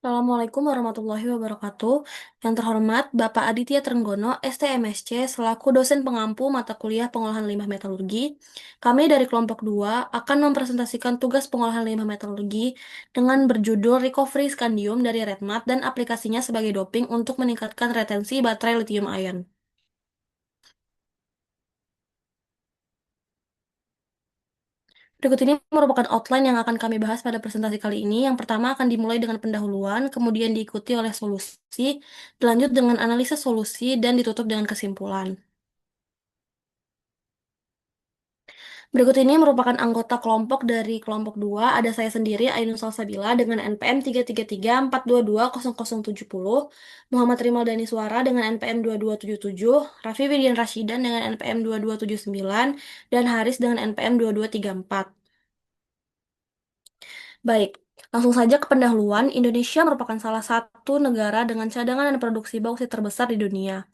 Assalamualaikum warahmatullahi wabarakatuh. Yang terhormat Bapak Aditya Trenggono, STMSC, selaku dosen pengampu mata kuliah pengolahan limbah metalurgi. Kami dari kelompok 2 akan mempresentasikan tugas pengolahan limbah metalurgi dengan berjudul Recovery Scandium dari Redmat dan aplikasinya sebagai doping untuk meningkatkan retensi baterai lithium ion. Berikut ini merupakan outline yang akan kami bahas pada presentasi kali ini. Yang pertama akan dimulai dengan pendahuluan, kemudian diikuti oleh solusi, dilanjut dengan analisis solusi, dan ditutup dengan kesimpulan. Berikut ini merupakan anggota kelompok dari kelompok 2. Ada saya sendiri, Ainun Salsabila, dengan NPM 333420070, Muhammad Rimal Daniswara dengan NPM 2277, Raffi Widian Rasyidan dengan NPM 2279, dan Haris dengan NPM 2234. Baik, langsung saja ke pendahuluan. Indonesia merupakan salah satu negara dengan cadangan dan produksi bauksit terbesar di dunia.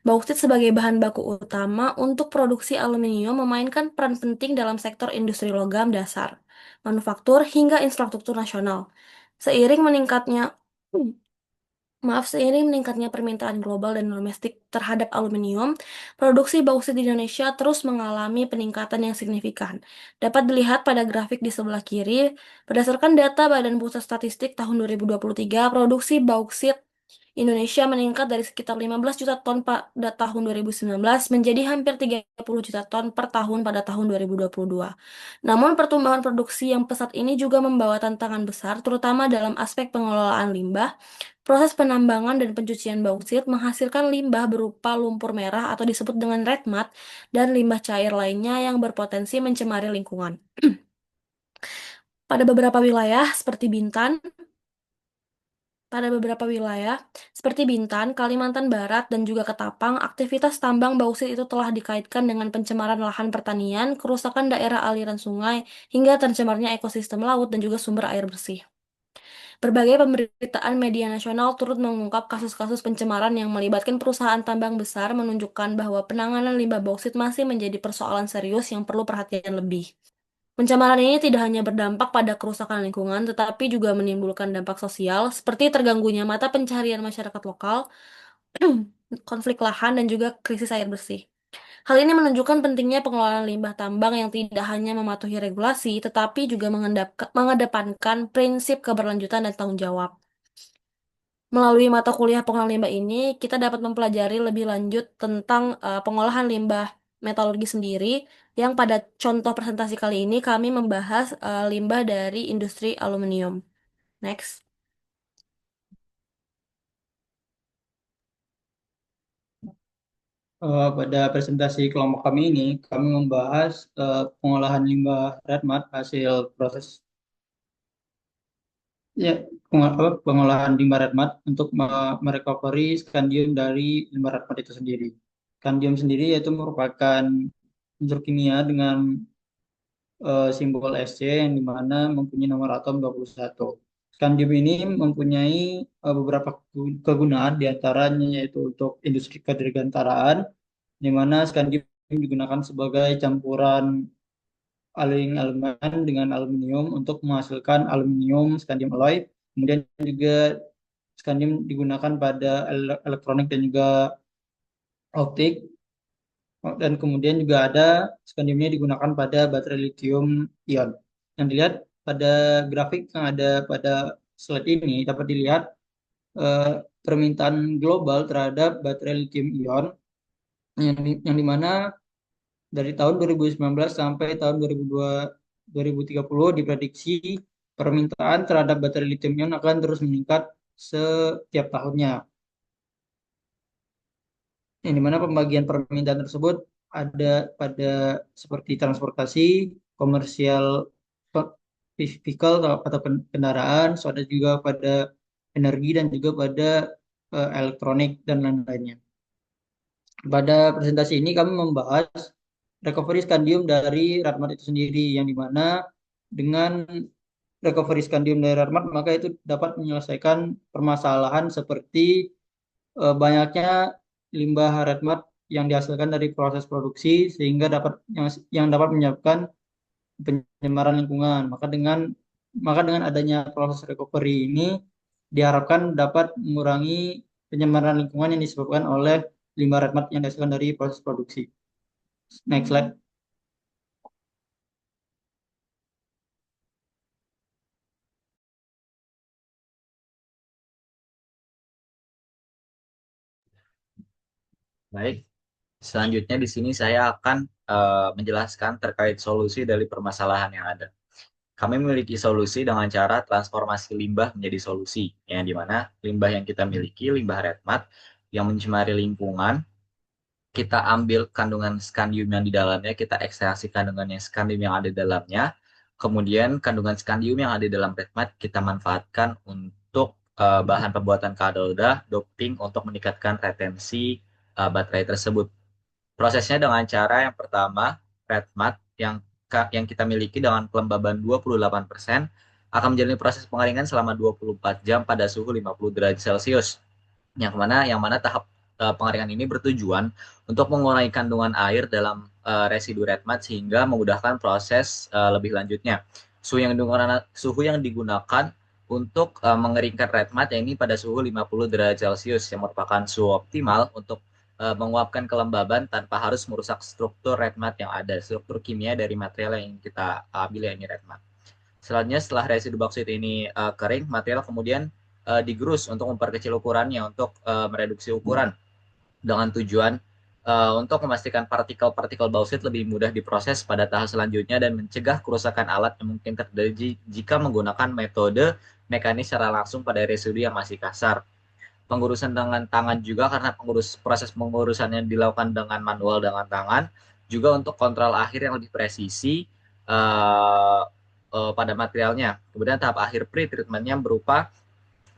Bauksit sebagai bahan baku utama untuk produksi aluminium memainkan peran penting dalam sektor industri logam dasar, manufaktur, hingga infrastruktur nasional. Seiring meningkatnya Seiring meningkatnya permintaan global dan domestik terhadap aluminium, produksi bauksit di Indonesia terus mengalami peningkatan yang signifikan. Dapat dilihat pada grafik di sebelah kiri, berdasarkan data Badan Pusat Statistik tahun 2023, produksi bauksit Indonesia meningkat dari sekitar 15 juta ton pada tahun 2019 menjadi hampir 30 juta ton per tahun pada tahun 2022. Namun pertumbuhan produksi yang pesat ini juga membawa tantangan besar, terutama dalam aspek pengelolaan limbah. Proses penambangan dan pencucian bauksit menghasilkan limbah berupa lumpur merah atau disebut dengan red mud dan limbah cair lainnya yang berpotensi mencemari lingkungan. Pada beberapa wilayah seperti Bintan, Pada beberapa wilayah, seperti Bintan, Kalimantan Barat, dan juga Ketapang, aktivitas tambang bauksit itu telah dikaitkan dengan pencemaran lahan pertanian, kerusakan daerah aliran sungai, hingga tercemarnya ekosistem laut dan juga sumber air bersih. Berbagai pemberitaan media nasional turut mengungkap kasus-kasus pencemaran yang melibatkan perusahaan tambang besar, menunjukkan bahwa penanganan limbah bauksit masih menjadi persoalan serius yang perlu perhatian lebih. Pencemaran ini tidak hanya berdampak pada kerusakan lingkungan, tetapi juga menimbulkan dampak sosial, seperti terganggunya mata pencaharian masyarakat lokal, konflik lahan, dan juga krisis air bersih. Hal ini menunjukkan pentingnya pengelolaan limbah tambang yang tidak hanya mematuhi regulasi, tetapi juga mengedepankan prinsip keberlanjutan dan tanggung jawab. Melalui mata kuliah pengolahan limbah ini, kita dapat mempelajari lebih lanjut tentang pengolahan limbah metalurgi sendiri, yang pada contoh presentasi kali ini kami membahas limbah dari industri aluminium. Next. Pada presentasi kelompok kami ini, kami membahas pengolahan limbah red mud hasil proses ya pengolahan limbah red mud untuk merecovery skandium dari limbah red mud itu sendiri. Skandium sendiri yaitu merupakan unsur kimia dengan simbol Sc yang dimana mempunyai nomor atom 21. Skandium ini mempunyai beberapa kegunaan diantaranya yaitu untuk industri kedirgantaraan di mana skandium digunakan sebagai campuran alloying elemen dengan aluminium untuk menghasilkan aluminium skandium alloy. Kemudian juga skandium digunakan pada elektronik dan juga optik. Dan kemudian juga ada skandiumnya digunakan pada baterai lithium ion. Yang dilihat pada grafik yang ada pada slide ini dapat dilihat eh, permintaan global terhadap baterai lithium ion yang dimana dari tahun 2019 sampai tahun 2030 diprediksi permintaan terhadap baterai lithium ion akan terus meningkat setiap tahunnya. Yang dimana pembagian permintaan tersebut ada pada seperti transportasi, komersial vehicle atau kendaraan, so ada juga pada energi dan juga pada elektronik dan lain-lainnya. Pada presentasi ini kami membahas recovery scandium dari Radmat itu sendiri, yang dimana dengan recovery scandium dari Radmat maka itu dapat menyelesaikan permasalahan seperti banyaknya limbah Radmat yang dihasilkan dari proses produksi sehingga yang dapat menyebabkan pencemaran lingkungan. Maka dengan adanya proses recovery ini diharapkan dapat mengurangi pencemaran lingkungan yang disebabkan oleh limbah red mud yang dihasilkan dari proses produksi. Next slide. Baik, selanjutnya di sini saya akan menjelaskan terkait solusi dari permasalahan yang ada. Kami memiliki solusi dengan cara transformasi limbah menjadi solusi, yang dimana limbah yang kita miliki, limbah red mud, yang mencemari lingkungan, kita ambil kandungan skandium yang di dalamnya, kita ekstraksi kandungan yang skandium yang ada di dalamnya, kemudian kandungan skandium yang ada di dalam red mud kita manfaatkan untuk bahan pembuatan katoda, doping untuk meningkatkan retensi baterai tersebut. Prosesnya dengan cara yang pertama, red mud yang kita miliki dengan kelembaban 28% akan menjalani proses pengeringan selama 24 jam pada suhu 50 derajat Celcius. Yang mana tahap pengeringan ini bertujuan untuk mengurangi kandungan air dalam residu red mud sehingga memudahkan proses lebih lanjutnya. Suhu yang digunakan untuk mengeringkan red mud ini pada suhu 50 derajat Celcius yang merupakan suhu optimal untuk menguapkan kelembaban tanpa harus merusak struktur red mud yang ada, struktur kimia dari material yang kita ambil ini red mud. Selanjutnya setelah residu bauksit ini kering, material kemudian digerus untuk memperkecil ukurannya, untuk mereduksi ukuran dengan tujuan untuk memastikan partikel-partikel bauksit lebih mudah diproses pada tahap selanjutnya dan mencegah kerusakan alat yang mungkin terjadi jika menggunakan metode mekanis secara langsung pada residu yang masih kasar. Pengurusan dengan tangan juga karena proses pengurusannya dilakukan dengan manual dengan tangan, juga untuk kontrol akhir yang lebih presisi uh, pada materialnya. Kemudian tahap akhir pre-treatmentnya berupa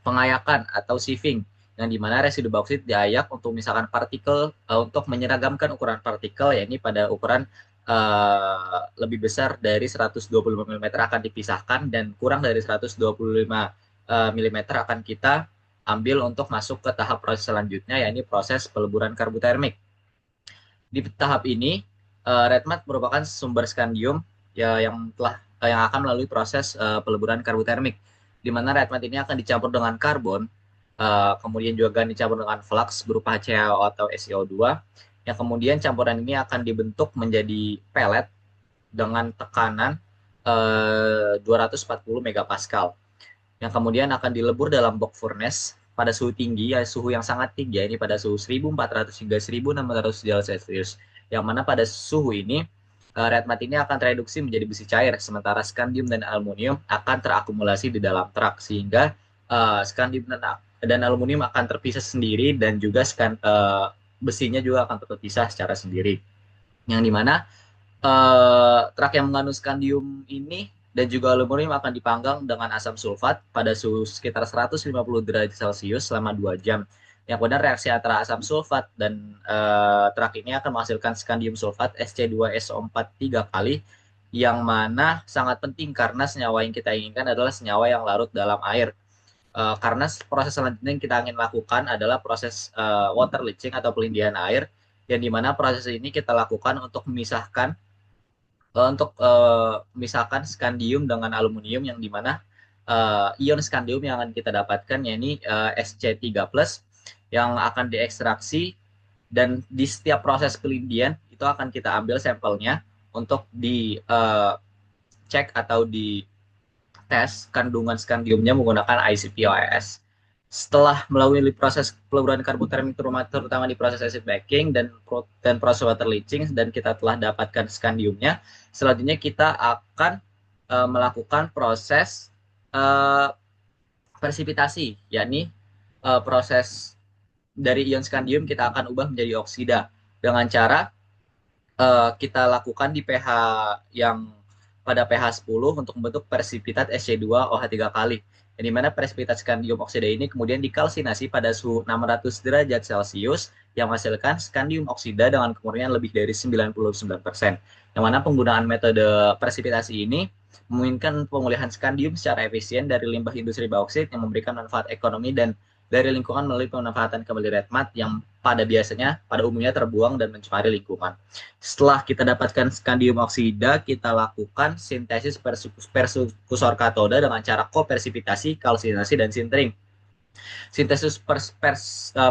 pengayakan atau sieving, yang dimana residu bauksit diayak untuk misalkan partikel untuk menyeragamkan ukuran partikel, yakni pada ukuran lebih besar dari 125 mm akan dipisahkan dan kurang dari 125 mm akan kita ambil untuk masuk ke tahap proses selanjutnya, yakni proses peleburan karbotermik. Di tahap ini, red mud merupakan sumber skandium ya, yang akan melalui proses peleburan karbotermik, di mana red mud ini akan dicampur dengan karbon, kemudian juga dicampur dengan flux berupa HCl atau SiO2, yang kemudian campuran ini akan dibentuk menjadi pelet dengan tekanan 240 megapascal, yang kemudian akan dilebur dalam box furnace pada suhu tinggi, ya suhu yang sangat tinggi, ini pada suhu 1400 hingga 1600 derajat Celcius, yang mana pada suhu ini red mud ini akan tereduksi menjadi besi cair, sementara skandium dan aluminium akan terakumulasi di dalam truk, sehingga skandium dan aluminium akan terpisah sendiri, dan juga besinya juga akan terpisah secara sendiri, yang dimana truk yang mengandung skandium ini dan juga aluminium akan dipanggang dengan asam sulfat pada suhu sekitar 150 derajat Celcius selama 2 jam. Yang kemudian reaksi antara asam sulfat dan truk ini akan menghasilkan skandium sulfat SC2SO4 3 kali, yang mana sangat penting karena senyawa yang kita inginkan adalah senyawa yang larut dalam air. Karena proses selanjutnya yang kita ingin lakukan adalah proses water leaching atau pelindihan air, yang dimana proses ini kita lakukan untuk misalkan skandium dengan aluminium, yang dimana ion skandium yang akan kita dapatkan yakni SC3+, yang akan diekstraksi, dan di setiap proses pelindian itu akan kita ambil sampelnya untuk dicek atau di tes kandungan skandiumnya menggunakan ICP-OIS. Setelah melalui proses peleburan karbotermik terutama di proses acid baking dan proses water leaching, dan kita telah dapatkan skandiumnya, selanjutnya kita akan melakukan proses uh, persipitasi, yakni proses dari ion skandium kita akan ubah menjadi oksida dengan cara kita lakukan di pH yang pada pH 10 untuk membentuk presipitat SC2OH3 kali. Yang dimana presipitat skandium oksida ini kemudian dikalsinasi pada suhu 600 derajat Celcius yang menghasilkan skandium oksida dengan kemurnian lebih dari 99%. Yang mana penggunaan metode presipitasi ini memungkinkan pemulihan skandium secara efisien dari limbah industri bauksit yang memberikan manfaat ekonomi dan dari lingkungan melalui pemanfaatan kembali red mud yang pada umumnya terbuang dan mencemari lingkungan. Setelah kita dapatkan skandium oksida, kita lakukan sintesis perkursor katoda dengan cara kopersipitasi, kalsinasi, dan sintering. Sintesis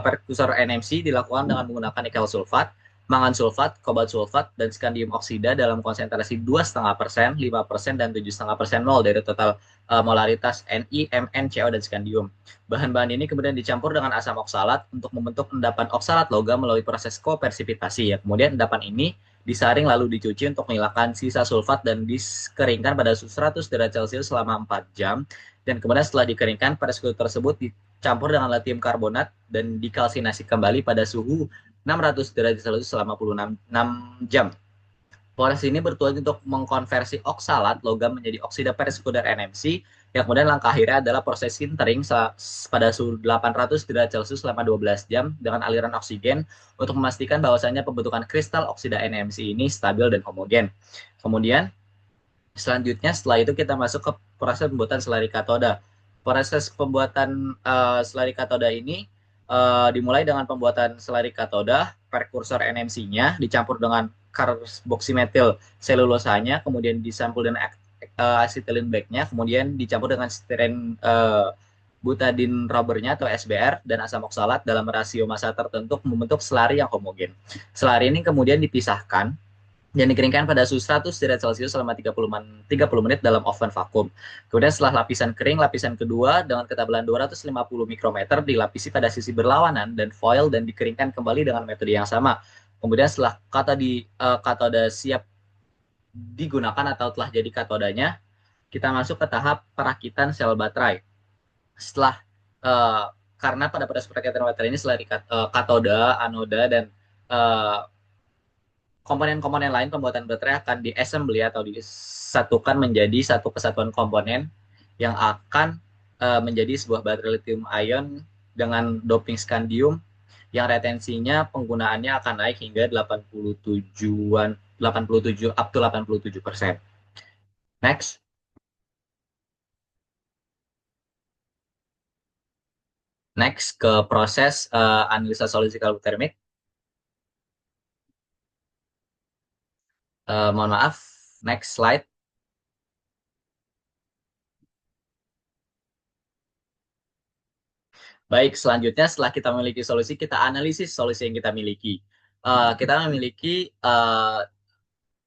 perkusor NMC dilakukan dengan menggunakan nikel sulfat, mangan sulfat, kobalt sulfat, dan skandium oksida dalam konsentrasi 2,5%, 5%, dan 7,5% mol dari total molaritas Ni, Mn, Co, dan skandium. Bahan-bahan ini kemudian dicampur dengan asam oksalat untuk membentuk endapan oksalat logam melalui proses kopersipitasi. Ya. Kemudian endapan ini disaring lalu dicuci untuk menghilangkan sisa sulfat dan dikeringkan pada suhu 100 derajat Celcius selama 4 jam. Dan kemudian setelah dikeringkan, partikel tersebut campur dengan lithium karbonat dan dikalsinasi kembali pada suhu 600 derajat Celcius selama 6 jam. Proses ini bertujuan untuk mengkonversi oksalat logam menjadi oksida persekunder NMC, yang kemudian langkah akhirnya adalah proses sintering pada suhu 800 derajat Celcius selama 12 jam dengan aliran oksigen untuk memastikan bahwasannya pembentukan kristal oksida NMC ini stabil dan homogen. Kemudian selanjutnya setelah itu kita masuk ke proses pembuatan selari katoda. Proses pembuatan selari katoda ini dimulai dengan pembuatan selari katoda, prekursor NMC-nya dicampur dengan karboksimetil selulosanya, kemudian disampul dengan asetilin black-nya, kemudian dicampur dengan stiren butadin rubbernya atau SBR dan asam oksalat dalam rasio massa tertentu membentuk selari yang homogen. Selari ini kemudian dipisahkan dan dikeringkan pada suhu 100 derajat Celcius selama 30 menit dalam oven vakum. Kemudian setelah lapisan kering, lapisan kedua dengan ketebalan 250 mikrometer dilapisi pada sisi berlawanan dan foil dan dikeringkan kembali dengan metode yang sama. Kemudian setelah katoda siap digunakan atau telah jadi katodanya, kita masuk ke tahap perakitan sel baterai. Setelah uh, karena pada proses perakitan baterai ini selain katoda, anoda, dan uh, komponen-komponen lain pembuatan baterai akan diassembly atau disatukan menjadi satu kesatuan komponen yang akan menjadi sebuah baterai lithium ion dengan doping skandium yang retensinya penggunaannya akan naik hingga 87-an 87 up to 87%. Next. Next ke proses analisa solusi kalorifermik. Mohon maaf, next slide. Baik, selanjutnya setelah kita memiliki solusi, kita analisis solusi yang kita miliki. Kita memiliki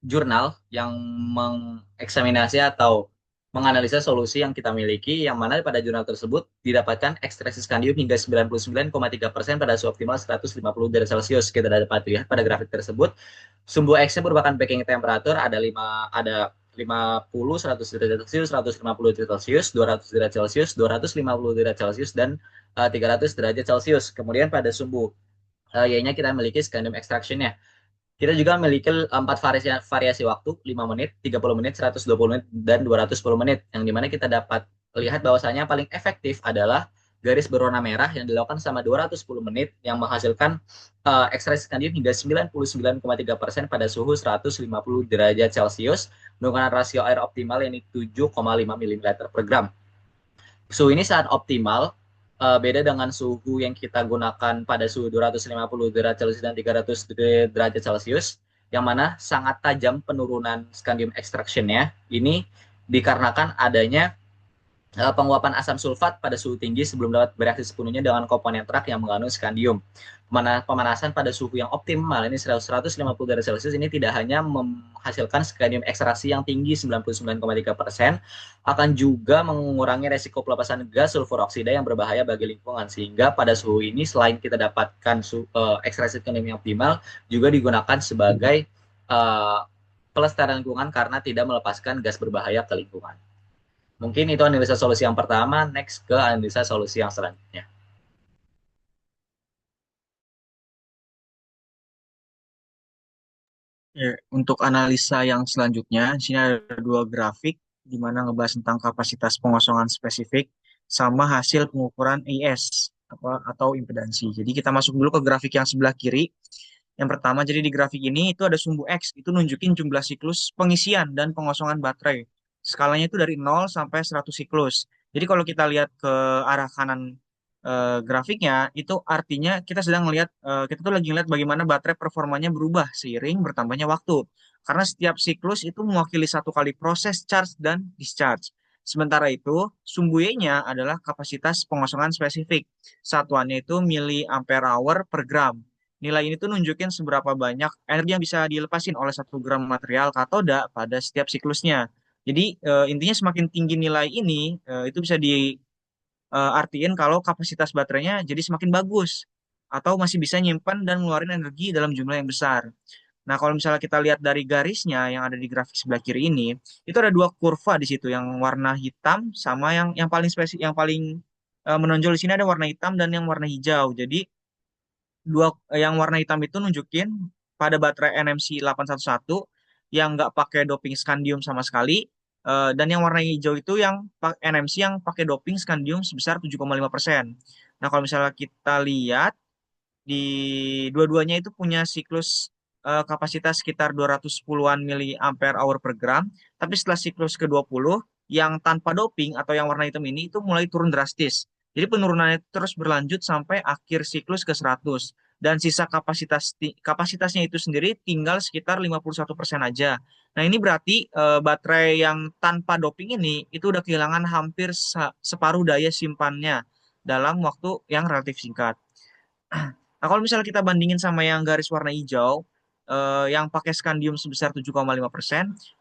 jurnal yang mengeksaminasi atau menganalisa solusi yang kita miliki, yang mana pada jurnal tersebut didapatkan ekstraksi skandium hingga 99,3% pada suhu optimal 150 derajat Celcius. Kita dapat lihat pada grafik tersebut, sumbu X-nya merupakan baking temperatur, ada 50, 100 derajat Celcius, 150 derajat Celcius, 200 derajat Celcius, 250 derajat Celcius, dan 300 derajat Celcius. Kemudian pada sumbu Y-nya kita memiliki scandium extraction-nya. Kita juga memiliki 4 variasi waktu, 5 menit, 30 menit, 120 menit, dan 210 menit. Yang dimana kita dapat lihat bahwasanya paling efektif adalah garis berwarna merah yang dilakukan selama 210 menit yang menghasilkan ekstraksi skandium hingga 99,3% pada suhu 150 derajat Celcius menggunakan rasio air optimal yang 7,5 ml per gram. Suhu ini sangat optimal, beda dengan suhu yang kita gunakan pada suhu 250 derajat Celcius dan 300 derajat Celcius, yang mana sangat tajam penurunan scandium extraction-nya. Ini dikarenakan adanya penguapan asam sulfat pada suhu tinggi sebelum dapat bereaksi sepenuhnya dengan komponen terak yang mengandung skandium. Pemanasan pada suhu yang optimal ini 150 derajat Celcius ini tidak hanya menghasilkan skandium ekstraksi yang tinggi 99,3%, akan juga mengurangi resiko pelepasan gas sulfur oksida yang berbahaya bagi lingkungan. Sehingga pada suhu ini selain kita dapatkan ekstraksi skandium yang optimal, juga digunakan sebagai pelestarian lingkungan karena tidak melepaskan gas berbahaya ke lingkungan. Mungkin itu analisa solusi yang pertama, next ke analisa solusi yang selanjutnya. Ya, untuk analisa yang selanjutnya, di sini ada dua grafik di mana ngebahas tentang kapasitas pengosongan spesifik sama hasil pengukuran IS atau impedansi. Jadi kita masuk dulu ke grafik yang sebelah kiri. Yang pertama, jadi di grafik ini itu ada sumbu X, itu nunjukin jumlah siklus pengisian dan pengosongan baterai. Skalanya itu dari 0 sampai 100 siklus. Jadi kalau kita lihat ke arah kanan grafiknya itu artinya kita sedang melihat kita tuh lagi melihat bagaimana baterai performanya berubah seiring bertambahnya waktu. Karena setiap siklus itu mewakili satu kali proses charge dan discharge. Sementara itu, sumbu Y-nya adalah kapasitas pengosongan spesifik. Satuannya itu miliampere hour per gram. Nilai ini tuh nunjukin seberapa banyak energi yang bisa dilepasin oleh 1 gram material katoda pada setiap siklusnya. Jadi intinya semakin tinggi nilai ini, itu bisa diartiin kalau kapasitas baterainya jadi semakin bagus atau masih bisa nyimpan dan ngeluarin energi dalam jumlah yang besar. Nah, kalau misalnya kita lihat dari garisnya yang ada di grafik sebelah kiri ini, itu ada dua kurva di situ, yang warna hitam sama yang paling yang paling menonjol di sini ada warna hitam dan yang warna hijau. Jadi yang warna hitam itu nunjukin pada baterai NMC 811 yang nggak pakai doping scandium sama sekali, dan yang warna hijau itu yang NMC yang pakai doping scandium sebesar 7,5%. Nah, kalau misalnya kita lihat di dua-duanya itu punya siklus kapasitas sekitar 210-an miliampere hour per gram, tapi setelah siklus ke-20 yang tanpa doping atau yang warna hitam ini itu mulai turun drastis. Jadi penurunannya terus berlanjut sampai akhir siklus ke 100 dan sisa kapasitasnya itu sendiri tinggal sekitar 51% aja. Nah, ini berarti baterai yang tanpa doping ini itu udah kehilangan hampir separuh daya simpannya dalam waktu yang relatif singkat. Nah, kalau misalnya kita bandingin sama yang garis warna hijau, yang pakai skandium sebesar 7,5%,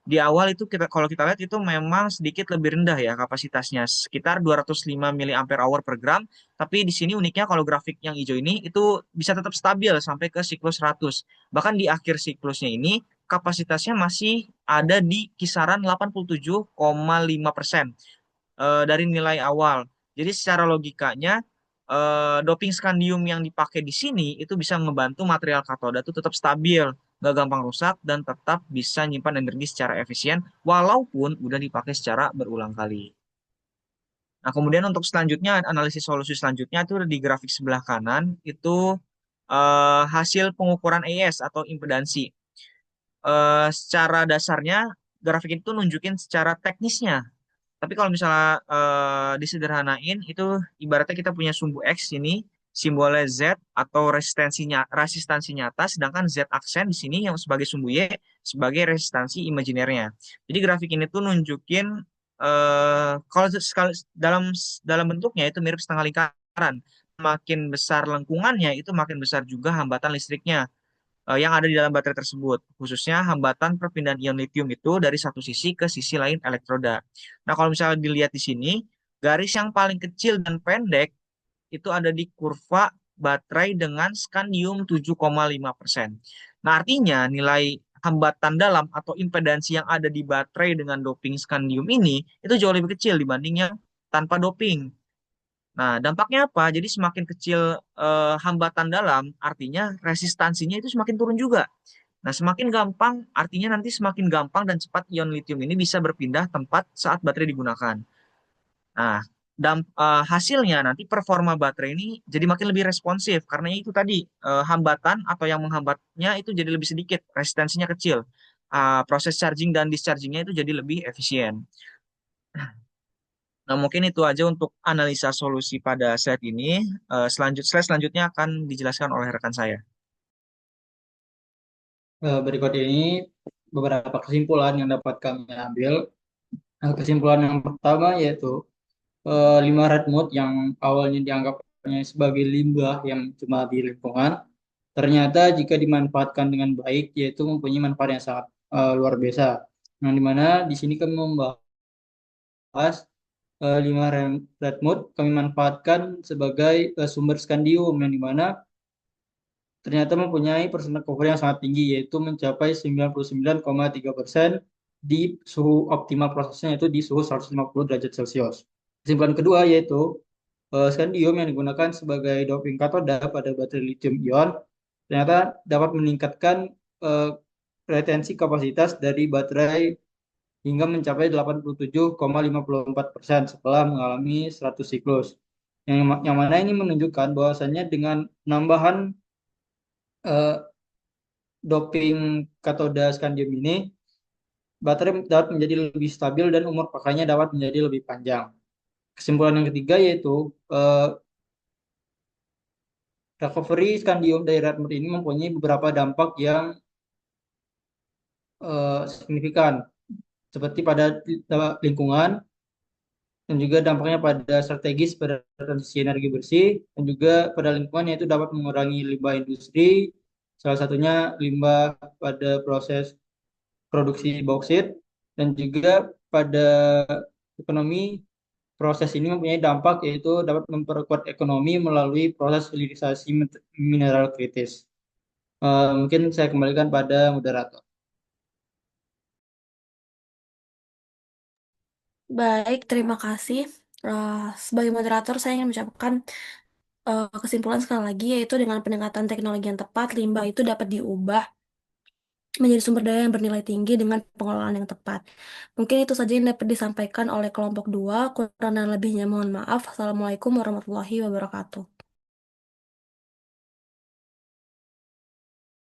di awal itu kalau kita lihat itu memang sedikit lebih rendah ya kapasitasnya, sekitar 205 miliampere hour per gram, tapi di sini uniknya kalau grafik yang hijau ini itu bisa tetap stabil sampai ke siklus 100. Bahkan di akhir siklusnya ini kapasitasnya masih ada di kisaran 87,5% dari nilai awal. Jadi secara logikanya doping skandium yang dipakai di sini itu bisa ngebantu material katoda itu tetap stabil, nggak gampang rusak dan tetap bisa nyimpan energi secara efisien walaupun udah dipakai secara berulang kali. Nah, kemudian untuk selanjutnya analisis solusi selanjutnya itu di grafik sebelah kanan itu hasil pengukuran AES atau impedansi. Secara dasarnya grafik itu nunjukin secara teknisnya, tapi kalau misalnya disederhanain itu ibaratnya kita punya sumbu X ini simbolnya Z atau resistansi nyata, sedangkan Z aksen di sini yang sebagai sumbu Y sebagai resistansi imajinernya. Jadi grafik ini tuh nunjukin kalau dalam dalam bentuknya itu mirip setengah lingkaran. Makin besar lengkungannya itu makin besar juga hambatan listriknya yang ada di dalam baterai tersebut, khususnya hambatan perpindahan ion litium itu dari satu sisi ke sisi lain elektroda. Nah, kalau misalnya dilihat di sini, garis yang paling kecil dan pendek itu ada di kurva baterai dengan skandium 7,5%. Nah, artinya nilai hambatan dalam atau impedansi yang ada di baterai dengan doping skandium ini itu jauh lebih kecil dibanding yang tanpa doping. Nah, dampaknya apa? Jadi semakin kecil hambatan dalam, artinya resistansinya itu semakin turun juga. Nah, semakin gampang, artinya nanti semakin gampang dan cepat ion litium ini bisa berpindah tempat saat baterai digunakan. Nah, hasilnya nanti performa baterai ini jadi makin lebih responsif karena itu tadi hambatan atau yang menghambatnya itu jadi lebih sedikit, resistansinya kecil. Proses charging dan dischargingnya itu jadi lebih efisien. Nah, mungkin itu aja untuk analisa solusi pada slide ini. Slide selanjutnya akan dijelaskan oleh rekan saya. Berikut ini beberapa kesimpulan yang dapat kami ambil. Kesimpulan yang pertama yaitu limbah red mood yang awalnya dianggapnya sebagai limbah yang cuma di lingkungan, ternyata jika dimanfaatkan dengan baik yaitu mempunyai manfaat yang sangat luar biasa. Yang dimana di sini kami membahas limbah red mood kami manfaatkan sebagai sumber skandium yang dimana ternyata mempunyai persen recovery yang sangat tinggi yaitu mencapai 99,3% di suhu optimal prosesnya yaitu di suhu 150 derajat Celcius. Kesimpulan kedua yaitu skandium yang digunakan sebagai doping katoda pada baterai lithium ion ternyata dapat meningkatkan retensi kapasitas dari baterai hingga mencapai 87,54% setelah mengalami 100 siklus. Yang mana ini menunjukkan bahwasannya dengan penambahan doping katoda skandium ini, baterai dapat menjadi lebih stabil dan umur pakainya dapat menjadi lebih panjang. Kesimpulan yang ketiga yaitu recovery skandium dari red mood ini mempunyai beberapa dampak yang signifikan, seperti pada lingkungan, dan juga dampaknya pada strategis pada transisi energi bersih dan juga pada lingkungan yaitu dapat mengurangi limbah industri, salah satunya limbah pada proses produksi bauksit dan juga pada ekonomi proses ini mempunyai dampak yaitu dapat memperkuat ekonomi melalui proses hilirisasi mineral kritis. Mungkin saya kembalikan pada moderator. Baik, terima kasih. Eh, Sebagai moderator, saya ingin mengucapkan kesimpulan sekali lagi, yaitu dengan peningkatan teknologi yang tepat, limbah itu dapat diubah menjadi sumber daya yang bernilai tinggi dengan pengelolaan yang tepat. Mungkin itu saja yang dapat disampaikan oleh kelompok 2. Kurang dan lebihnya mohon maaf. Assalamualaikum warahmatullahi wabarakatuh.